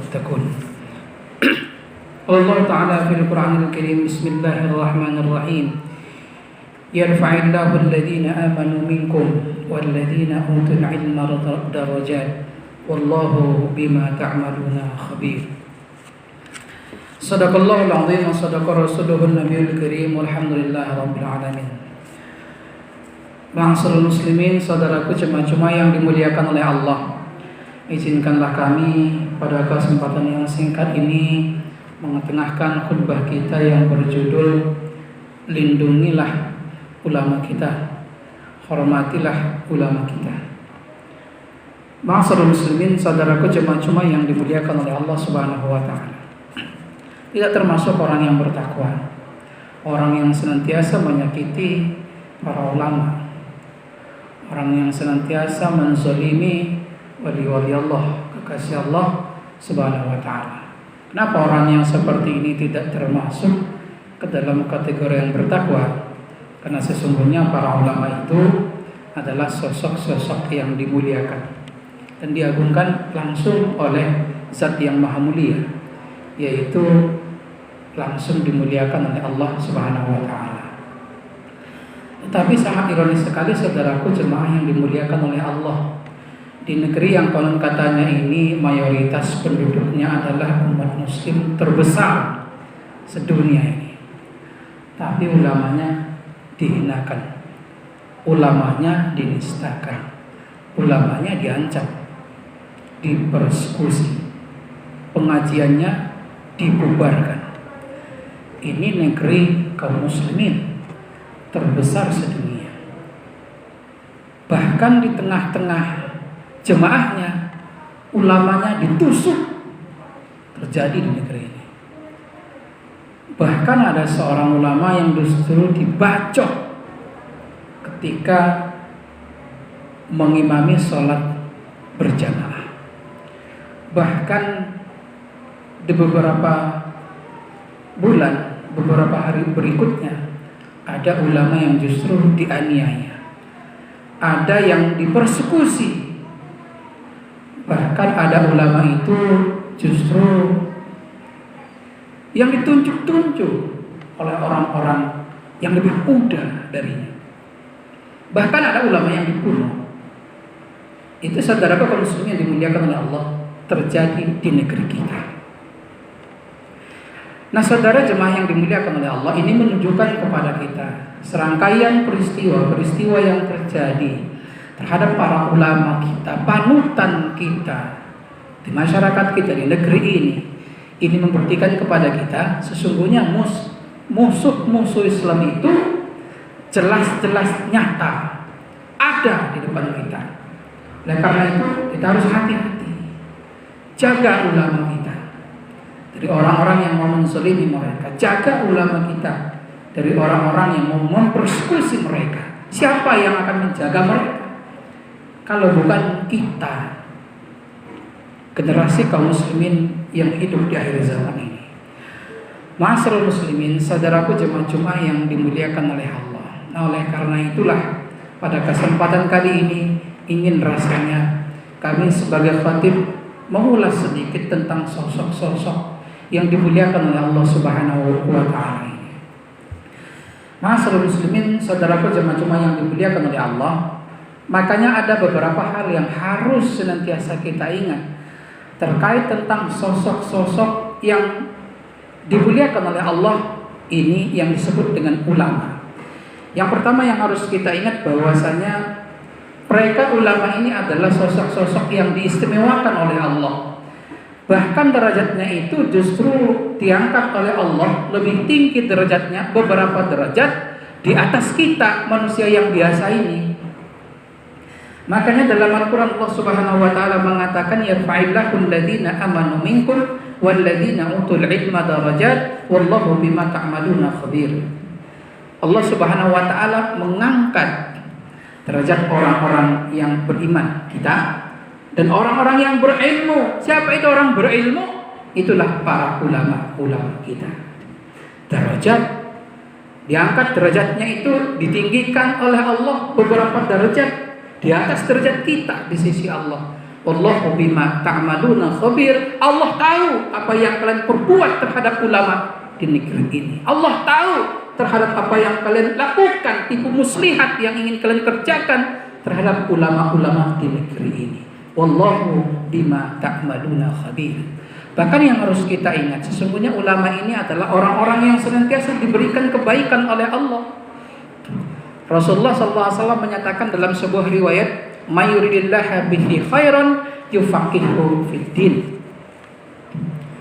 تتقون. Allah Ta'ala fil Qur'anil Karim, Bismillahirrahmanirrahim, Yarfa'illahu alladhina amanu minkum walladhina utul ilma darajat wallahu bima ta'maluna khabir. Sadaqallahul azim wa sadaqa rasuluhun nabiyul karim, walhamdulillahi rabbil alamin. Ma'asyiral muslimin, saudaraku jemaah-jemaah yang dimuliakan oleh Allah, izinkanlah kami pada kesempatan yang singkat ini mengetengahkan khutbah kita yang berjudul Lindungilah ulama kita, hormatilah ulama kita. Ma'asyiral muslimin, saudaraku jemaah-jemaah yang dimuliakan oleh Allah Subhanahu wa taala. Tidak termasuk orang yang bertakwa, orang yang senantiasa menyakiti para ulama, orang yang senantiasa menzalimi wali-wali Allah, kekasih Allah Subhanahu wa taala. Kenapa orang yang seperti ini tidak termasuk ke dalam kategori yang bertakwa? Karena sesungguhnya para ulama itu adalah sosok-sosok yang dimuliakan dan diagungkan langsung oleh Zat yang Maha Mulia, yaitu langsung dimuliakan oleh Allah Subhanahu wa taala. Tetapi sangat ironis sekali, saudaraku jemaah yang dimuliakan oleh Allah, di negeri yang konon katanya ini mayoritas penduduknya adalah umat muslim terbesar sedunia ini, tapi ulamanya dihinakan, ulamanya dinistakan, ulamanya diancam, dipersekusi, pengajiannya dibubarkan. Ini negeri kaum muslimin terbesar sedunia. Bahkan di tengah-tengah jemaahnya, ulamanya ditusuk, terjadi di negeri ini. Bahkan ada seorang ulama yang justru dibacok ketika mengimami sholat berjamaah. Bahkan di beberapa bulan, beberapa hari berikutnya, ada ulama yang justru dianiaya, ada yang dipersekusi. Bahkan ada ulama itu justru yang ditunjuk-tunjuk oleh orang-orang yang lebih muda darinya. Bahkan ada ulama yang dibunuh. Itu saudara kaum muslimin yang dimuliakan oleh Allah, terjadi di negeri kita. Nah, saudara jemaah yang dimuliakan oleh Allah, ini menunjukkan kepada kita serangkaian peristiwa-peristiwa yang terjadi terhadap para ulama kita, panutan kita di masyarakat kita, di negeri ini. Ini membuktikan kepada kita sesungguhnya musuh-musuh Islam itu jelas-jelas nyata ada di depan kita. Oleh karena itu kita harus hati-hati, jaga ulama kita dari orang-orang yang mau menzalimi mereka, jaga ulama kita dari orang-orang yang mau mempersekusi mereka. Siapa yang akan menjaga mereka kalau bukan kita, generasi kaum muslimin yang hidup di akhir zaman ini? Ma'asyiral muslimin, saudaraku jemaah-jemaah yang dimuliakan oleh Allah. Nah, oleh karena itulah pada kesempatan kali ini ingin rasanya kami sebagai khatib mengulas sedikit tentang sosok-sosok yang dimuliakan oleh Allah Subhanahu wa taala ini. Ma'asyiral muslimin, saudaraku jemaah-jemaah yang dimuliakan oleh Allah, makanya ada beberapa hal yang harus senantiasa kita ingat terkait tentang sosok-sosok yang dimuliakan oleh Allah ini yang disebut dengan ulama. Yang pertama yang harus kita ingat bahwasanya mereka ulama ini adalah sosok-sosok yang diistimewakan oleh Allah. Bahkan derajatnya itu justru diangkat oleh Allah lebih tinggi derajatnya, beberapa derajat di atas kita manusia yang biasa ini. Makanya dalam Al-Quran Allah Subhanahu wa taala mengatakan, yarfa'illahu alladhina amanu minkum walladhina utul ilma darajat wallahu bima ta'maluna khabir. Allah Subhanahu wa taala mengangkat derajat orang-orang yang beriman kita dan orang-orang yang berilmu. Siapa itu orang berilmu? Itulah para ulama-ulama kita. Derajat diangkat, derajatnya itu ditinggikan oleh Allah beberapa derajat di atas derajat kita di sisi Allah. Wallahu bima ta'maluna khabir. Allah tahu apa yang kalian perbuat terhadap ulama di negeri ini. Allah tahu terhadap apa yang kalian lakukan, tipu muslihat yang ingin kalian kerjakan terhadap ulama-ulama di negeri ini. Wallahu bima ta'maluna khabir. Bahkan yang harus kita ingat, sesungguhnya ulama ini adalah orang-orang yang senantiasa diberikan kebaikan oleh Allah. Rasulullah SAW menyatakan dalam sebuah riwayat, "Mayuridillahu bihi khairan yufaqihu fiddin."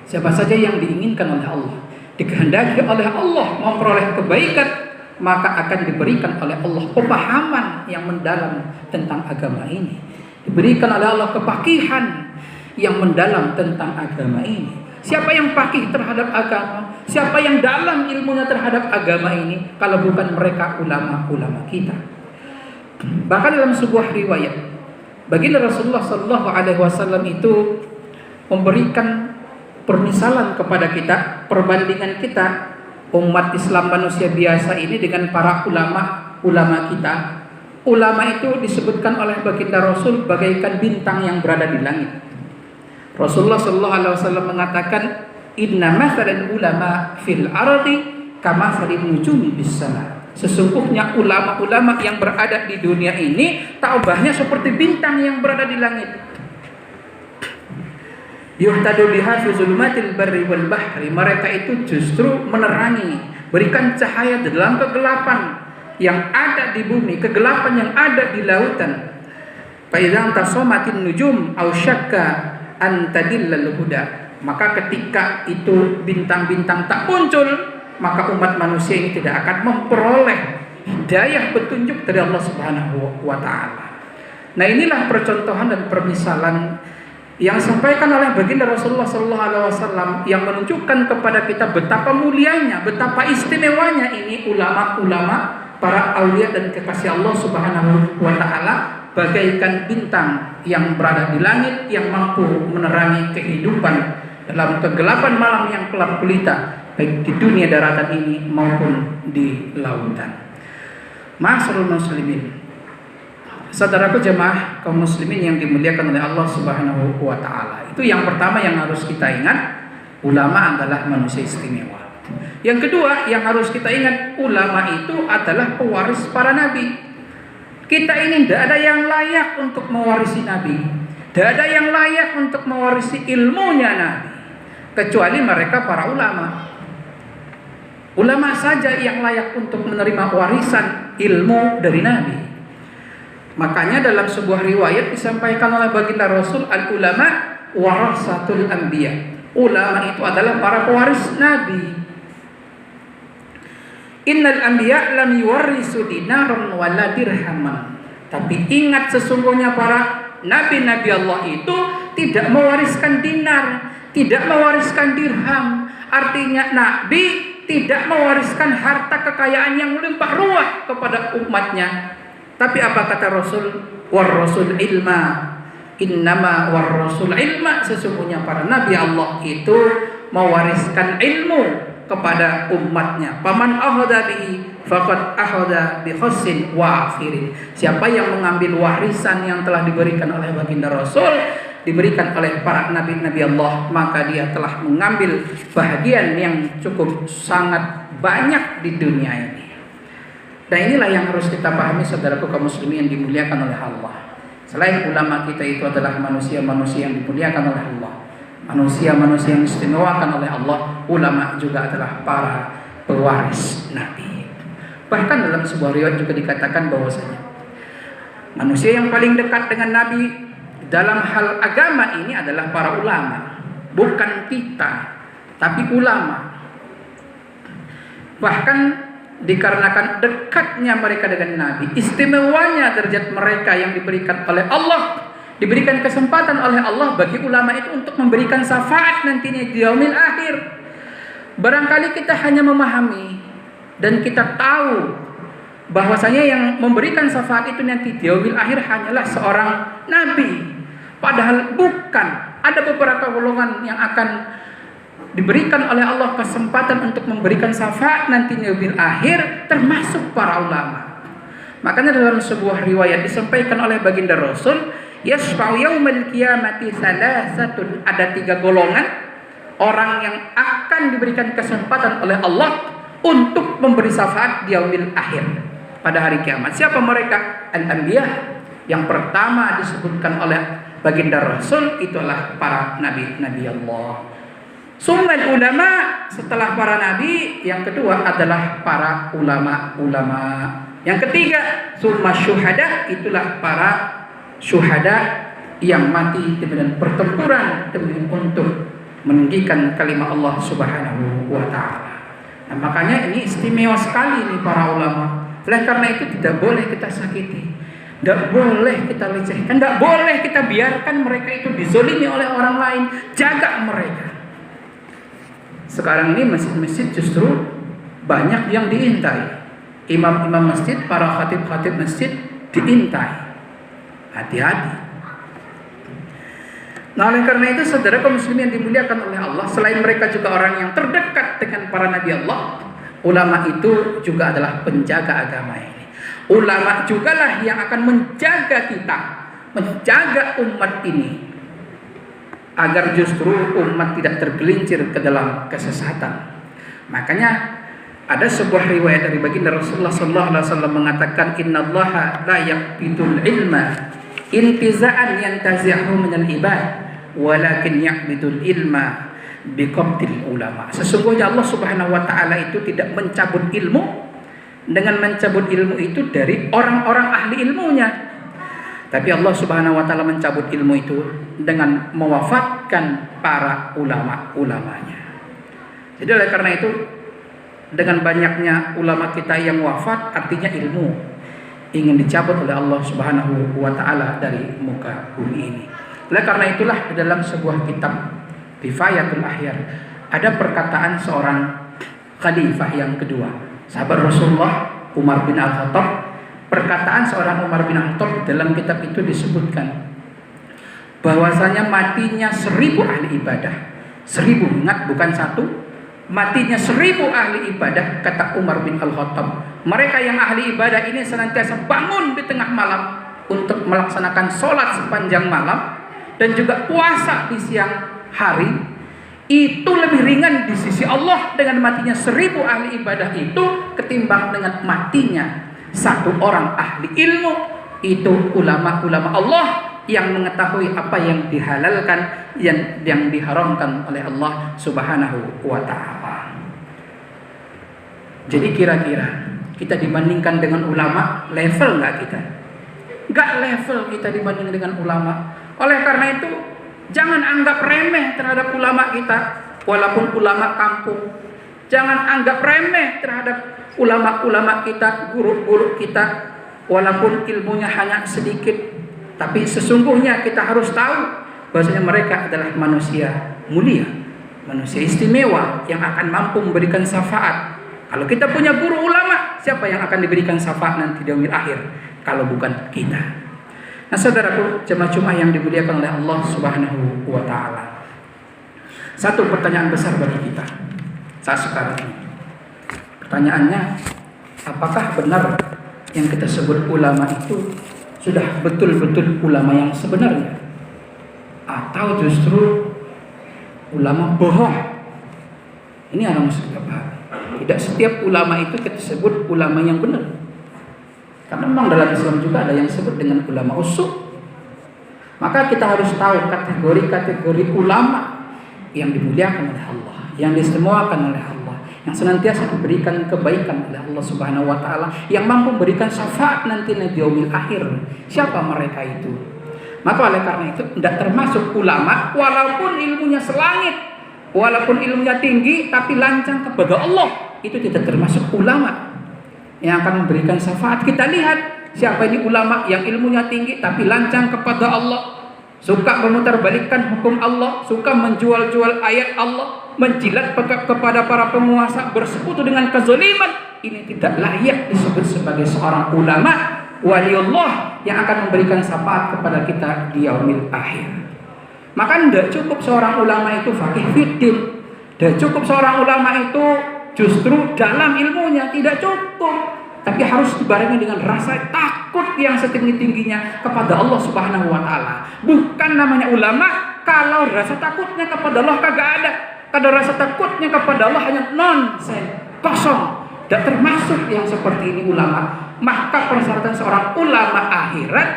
Siapa saja yang diinginkan oleh Allah, dikehendaki oleh Allah memperoleh kebaikan, maka akan diberikan oleh Allah pemahaman yang mendalam tentang agama ini. Diberikan oleh Allah kepakihan yang mendalam tentang agama ini. Siapa yang pakih terhadap agama? Siapa yang dalam ilmunya terhadap agama ini? Kalau bukan mereka ulama-ulama kita. Bahkan dalam sebuah riwayat, baginda Rasulullah SAW itu memberikan permisalan kepada kita, perbandingan kita umat Islam manusia biasa ini dengan para ulama kita. Ulama itu disebutkan oleh baginda Rasul bagaikan bintang yang berada di langit. Rasulullah SAW mengatakan, "Inna mathalan ulama fil ardi kama mathalin nujumi bis sama." Sesungguhnya ulama-ulama yang berada di dunia ini taubahnya seperti bintang yang berada di langit. Yuhtadu biha fi zulumatil barri wal bahri. Mereka itu justru menerangi, berikan cahaya dalam kegelapan yang ada di bumi, kegelapan yang ada di lautan. Fa idzan tasamatin nujum aw syakka antadillal huda. Maka ketika itu bintang-bintang tak muncul, maka umat manusia ini tidak akan memperoleh hidayah petunjuk dari Allah Subhanahu wa taala. Nah, inilah percontohan dan permisalan yang disampaikan oleh baginda Rasulullah SAW yang menunjukkan kepada kita betapa mulianya, betapa istimewanya ini ulama-ulama, para aulia dan kekasih Allah Subhanahu wa taala, bagaikan bintang yang berada di langit yang mampu menerangi kehidupan dalam kegelapan malam yang gelap gulita, baik di dunia daratan ini maupun di lautan. Ma'asyiral muslimin, saudaraku jemaah kaum muslimin yang dimuliakan oleh Allah Subhanahu wa taala. Itu yang pertama yang harus kita ingat, ulama adalah manusia istimewa. Yang kedua yang harus kita ingat, ulama itu adalah pewaris para nabi. Kita ini tidak ada yang layak untuk mewarisi nabi, tidak ada yang layak untuk mewarisi ilmunya nabi, kecuali mereka para ulama. Ulama saja yang layak untuk menerima warisan ilmu dari nabi. Makanya dalam sebuah riwayat disampaikan oleh baginda Rasul, al-ulama warasatul anbiya. Ulama itu adalah para pewaris nabi. Innal anbiya lam yuwarrisu dinaran wala dirhaman. Tapi ingat, sesungguhnya para nabi-nabi Allah itu tidak mewariskan dinar, tidak mewariskan dirham. Artinya nabi tidak mewariskan harta kekayaan yang melimpah ruah kepada umatnya. Tapi apa kata Rasul? War rasul ilma. Innama war rasul ilma. Sesungguhnya para nabi Allah itu mewariskan ilmu kepada umatnya. Paman ahada bihi faqad ahada bi khassin wa akhirin. Siapa yang mengambil warisan yang telah diberikan oleh baginda Rasul, diberikan oleh para nabi-nabi Allah, maka dia telah mengambil bahagian yang cukup sangat banyak di dunia ini. Dan inilah yang harus kita pahami, saudaraku kaum muslimin yang dimuliakan oleh Allah. Selain ulama kita itu adalah manusia-manusia yang dimuliakan oleh Allah, manusia-manusia yang diistimewakan oleh Allah, ulama juga adalah para pewaris nabi. Bahkan dalam sebuah riwayat juga dikatakan bahwasanya manusia yang paling dekat dengan nabi dalam hal agama ini adalah para ulama, bukan kita, tapi ulama. Bahkan dikarenakan dekatnya mereka dengan nabi, istimewanya derajat mereka yang diberikan oleh Allah, diberikan kesempatan oleh Allah bagi ulama itu untuk memberikan syafaat nantinya di yaumil akhir. Barangkali kita hanya memahami dan kita tahu bahwasanya yang memberikan syafaat itu nanti di yaumil akhir hanyalah seorang nabi. Padahal bukan. Ada beberapa golongan yang akan diberikan oleh Allah kesempatan untuk memberikan syafaat nanti di yaumil akhir, termasuk para ulama. Makanya dalam sebuah riwayat disampaikan oleh baginda Rasul, Yasfa'u yaumal qiyamati salasatun. Ada 3 golongan orang yang akan diberikan kesempatan oleh Allah untuk memberi syafaat di yaumil akhir, pada hari kiamat. Siapa mereka? Al-anbiya. Yang pertama disebutkan oleh baginda Rasul itulah para nabi Allah. Summal ulama, setelah para nabi, yang kedua adalah para ulama. Yang ketiga, summa syuhada, itulah para syuhada yang mati di medan pertempuran demi untuk meninggikan kalimat Allah Subhanahu wa taala. Nah, makanya ini istimewa sekali nih para ulama. Oleh karena itu tidak boleh kita sakiti, tidak boleh kita lecehkan, tidak boleh kita biarkan mereka itu dizolimi oleh orang lain. Jaga mereka. Sekarang ini masjid-masjid justru banyak yang diintai. Imam-imam masjid, para khatib-khatib masjid diintai. Hati-hati. Nah, oleh karena itu saudara kaum muslimin yang dimuliakan oleh Allah, selain mereka juga orang yang terdekat dengan para nabi Allah, ulama itu juga adalah penjaga agama ini. Ulama jugalah yang akan menjaga kita, menjaga umat ini, agar justru umat tidak tergelincir ke dalam kesesatan. Makanya ada sebuah riwayat dari baginda Rasulullah SAW mengatakan, innallaha la yaqbidul ilma intiza'an yantazi'hu minal ibad, walakin yaqbidul ilma biqabdil ulama. Sesungguhnya Allah Subhanahu wa taala itu tidak mencabut ilmu dengan mencabut ilmu itu dari orang-orang ahli ilmunya, tapi Allah Subhanahu wa taala mencabut ilmu itu dengan mewafatkan para ulama-ulamanya. Jadi oleh karena itu, dengan banyaknya ulama kita yang wafat, artinya ilmu ingin dicabut oleh Allah Subhanahu wa taala dari muka bumi ini. Oleh karena itulah di dalam sebuah kitab Kifayatul Ahyar ada perkataan seorang khalifah yang kedua, sahabat Rasulullah Umar bin Al-Khattab. Perkataan seorang Umar bin Al-Khattab dalam kitab itu disebutkan bahwasanya matinya 1000 ahli ibadah. 1000, ingat, bukan 1. Matinya 1000 ahli ibadah, kata Umar bin Al-Khattab. Mereka yang ahli ibadah ini senantiasa bangun di tengah malam untuk melaksanakan sholat sepanjang malam dan juga puasa di siang hari. Itu lebih ringan di sisi Allah dengan matinya 1000 ahli ibadah itu ketimbang dengan matinya 1 orang ahli ilmu. Itu ulama-ulama Allah yang mengetahui apa yang dihalalkan, yang diharamkan oleh Allah Subhanahu wa ta'ala. Jadi kira-kira kita dibandingkan dengan ulama, level nggak kita? Nggak level kita dibanding dengan ulama. Oleh karena itu, jangan anggap remeh terhadap ulama kita, walaupun ulama kampung. Jangan anggap remeh terhadap ulama-ulama kita, guru-guru kita, walaupun ilmunya hanya sedikit. Tapi sesungguhnya kita harus tahu bahwasanya mereka adalah manusia mulia, manusia istimewa yang akan mampu memberikan syafaat. Kalau kita punya guru ulama, siapa yang akan diberikan syafaat nanti di yaumil akhir kalau bukan kita? Nah, saudaraku, jemaah yang dimuliakan oleh Allah Subhanahu wa taala. Satu pertanyaan besar bagi kita saat sekarang ini. Pertanyaannya, apakah benar yang kita sebut ulama itu sudah betul-betul ulama yang sebenarnya, atau justru ulama bohong? Ini yang harus kita paham. Tidak setiap ulama itu kita sebut ulama yang benar, karena memang dalam Islam juga ada yang disebut dengan ulama usuk. Maka kita harus tahu kategori-kategori ulama yang dimuliakan oleh Allah, yang disemuakan oleh Allah, yang senantiasa diberikan kebaikan oleh Allah Subhanahu wa taala, yang mampu memberikan syafaat nanti di yaumil akhir. Siapa mereka itu? Maka oleh karena itu tidak termasuk ulama walaupun ilmunya selangit, walaupun ilmunya tinggi tapi lancang kepada Allah, itu tidak termasuk ulama yang akan memberikan syafaat. Kita lihat siapa ini ulama yang ilmunya tinggi tapi lancang kepada Allah, suka memutarbalikkan hukum Allah, suka menjual-jual ayat Allah, menjilat kepada para penguasa, bersekutu dengan kezaliman. Ini tidak layak disebut sebagai seorang ulama waliullah yang akan memberikan syafaat kepada kita di yaumil akhir. Maka tidak cukup seorang ulama itu faqih fiddin, tidak cukup seorang ulama itu justru dalam ilmunya, tidak cukup. tapi harus dibarengi dengan rasa takut yang setinggi-tingginya kepada Allah Subhanahu wa taala. Bukan namanya ulama kalau rasa takutnya kepada Allah kagak ada. Kalau rasa takutnya kepada Allah hanya nonsen, kosong. Dan termasuk yang seperti ini ulama. Maka persyaratan seorang ulama akhirat,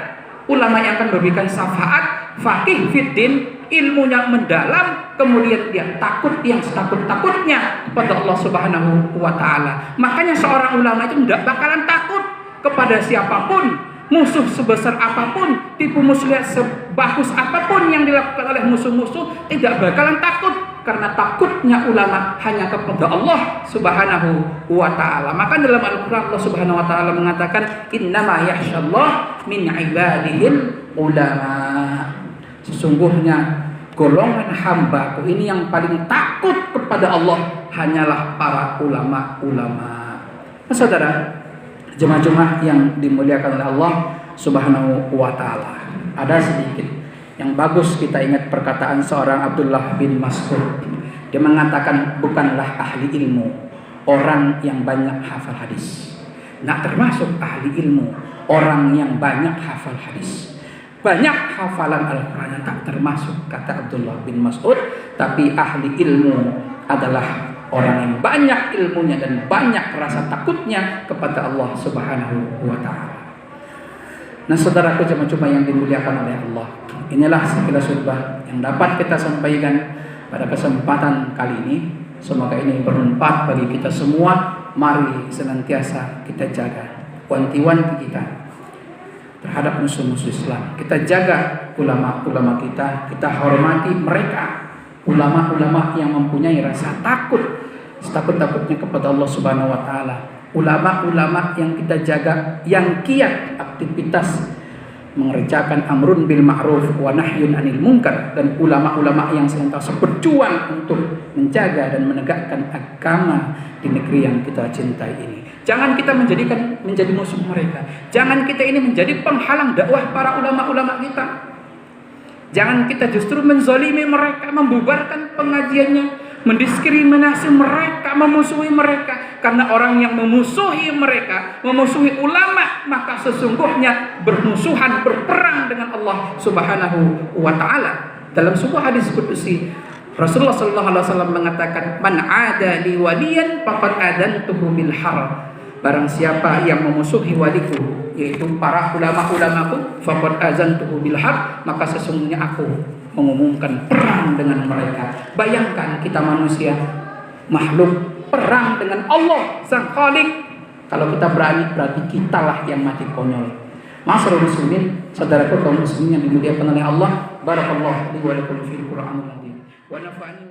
ulama yang akan memberikan syafaat, faqih fiddin, ilmunya mendalam, kemudian dia takut yang setakut-takutnya kepada Allah Subhanahu wa taala. Makanya seorang ulama itu tidak bakalan takut kepada siapapun, musuh sebesar apapun, tipu muslihat sebagus apapun yang dilakukan oleh musuh-musuh, tidak bakalan takut, karena takutnya ulama hanya kepada Allah Subhanahu wa taala. Maka dalam Al-Qur'an Allah Subhanahu wa taala mengatakan, innama yakhsyallah min ibadihil ulama. Sesungguhnya golongan hambaku ini yang paling takut kepada Allah hanyalah para ulama-ulama. Nah, saudara, jemaah-jemaah yang dimuliakan oleh Allah Subhanahu wa taala, ada sedikit yang bagus kita ingat perkataan seorang Abdullah bin Mas'ud. Dia mengatakan, bukanlah ahli ilmu orang yang banyak hafal hadis. Nah, termasuk ahli ilmu orang yang banyak hafal hadis. Banyak hafalan Al-Quran yang tak termasuk, kata Abdullah bin Mas'ud. Tapi ahli ilmu adalah orang yang banyak ilmunya dan banyak rasa takutnya kepada Allah Subhanahu wa ta'ala. Nah, saudaraku jemaah yang dimuliakan oleh Allah, inilah sekilas khutbah yang dapat kita sampaikan pada kesempatan kali ini. Semoga ini bermanfaat bagi kita semua. Mari senantiasa kita jaga wanti-wanti kita terhadap musuh-musuh Islam. Kita jaga ulama-ulama kita, kita hormati mereka. Ulama-ulama yang mempunyai rasa takut, setakut-takutnya kepada Allah Subhanahu wa taala. Ulama-ulama yang kita jaga, yang giat aktivitas mengerjakan amrun bil ma'ruf wa nahyun 'anil munkar, dan ulama-ulama yang senantiasa berjuang untuk menjaga dan menegakkan agama di negeri yang kita cintai ini. Jangan kita menjadi musuh mereka. Jangan kita ini menjadi penghalang dakwah para ulama-ulama kita. Jangan kita justru menzalimi mereka, membubarkan pengajiannya, mendiskriminasi mereka, memusuhi mereka. Karena orang yang memusuhi mereka, memusuhi ulama, maka sesungguhnya bermusuhan, berperang dengan Allah Subhanahu wa ta'ala. Dalam sebuah hadis qudsi, Rasulullah sallallahu alaihi wasallam mengatakan, man 'ada li waliyan faqad adantuhu bil harb. Barang siapa yang memusuhi waliku, yaitu para ulama-ulamaku, faqad azantuhu bil harb, maka sesungguhnya aku mengumumkan perang dengan mereka. Bayangkan kita manusia, makhluk, perang dengan Allah Sang Khalik. Kalau kita berani, berarti kitalah yang mati konyol. Ma'asyiral muslimin, saudaraku kaum muslimin yang dimuliakan oleh Allah, barakallahu li wa lakum fil Qur'anil azim. Wa nafa'ani